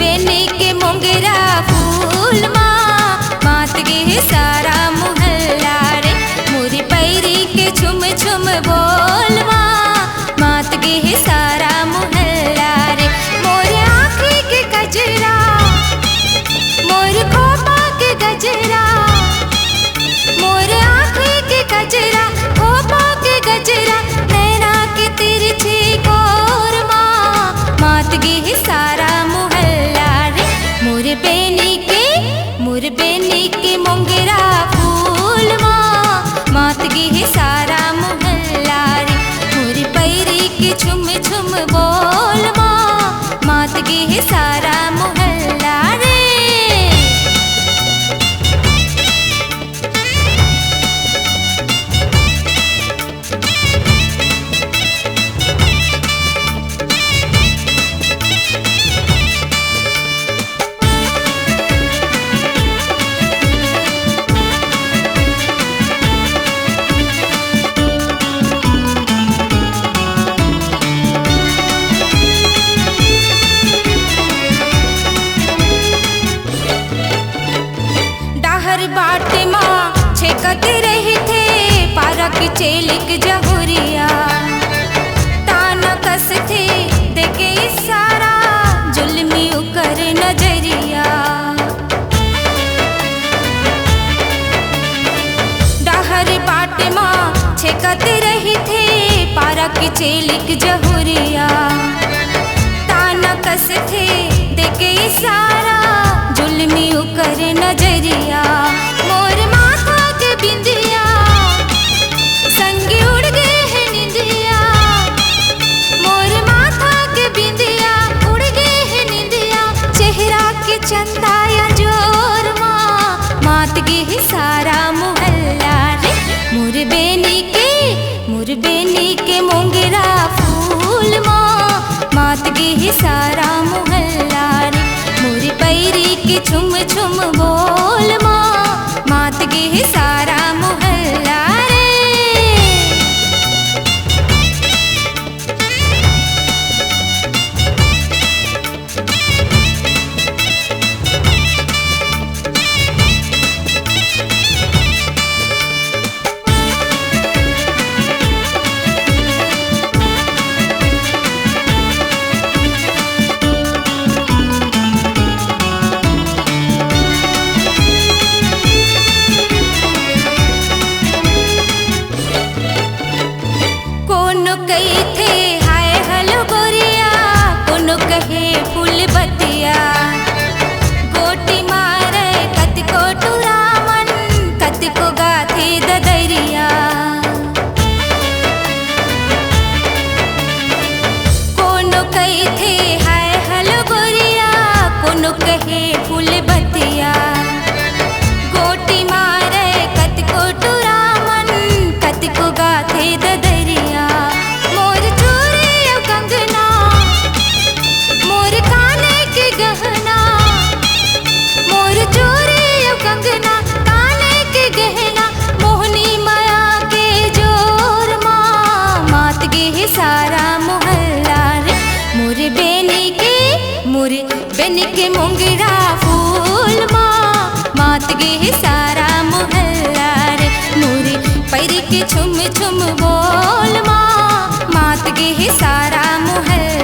बेनी के मोंगरा फूल माँ मात गे सारा मोहल्ला रे। मोरी पैरी के झुम झुम बोल माँ मात गे सारा मोहल्ला रे। मोर आँखी के गजरा मोर खोपा के गजरा मोर आँखी के गजरा खोपा के गजरा नैना के तिरछी गोर माँ मात गे सारा मोहल्ला रे। मोर बेनी के मोंगरा फूल माँ मात गे सारा मोहल्ला रे। मोर पैरी के झुम झुम बोल माँ मात गे सारा मोहल्ला रे। डाहर बाटे माँ छेकत रही थे पारा की चेलिक जहुरिया। ताना कस थे देखे इशारा जुल्मी उकर नजरिया। डाहर बाटे माँ छेकत रही थे पारा की चेलिक जहुरिया। ताना कस थे देखे इशारा जुल्मी उकर नजरिया। मोर माथा के बिंदिया संग उड़ गए है निंदिया। मोर माथा के बिंदिया उड़ गए है निंदिया। चेहरा के चंदाया जोर माँ मात गे सारा मोहल्ला रे। मोर बेनी के मोंगरा फूल माँ मात गे सारा मोहल्ला रे। मोर पैरी के झुम झुम बोल माँ मात गे सारा मोहल्ला रे। कोनो कही थे हाय हलो गोरिया कोनो कहे फूल बतिया। गोटी मारे कतिको टुरामन कतिको गाथे ददरिया। कोनो कही थे हाय हलो गोरिया कोनो कहे फूल बतिया। गोटी मारे कतिको टुरामन कतिको गाथे ददरिया। मोर चूड़ी और कंगना मोर काने के गहना। मोर चूड़ी और कंगना काने के गहना मोहनी माया के जोर माँ मात गे सारा मोहल्ला रे। मोर बेनी के मोंगरा फूल माँ मात गे सारा मोहल्ला रे। मोर पैरी के झुम झुम बोल माँ मात गे सारा मोहल्ला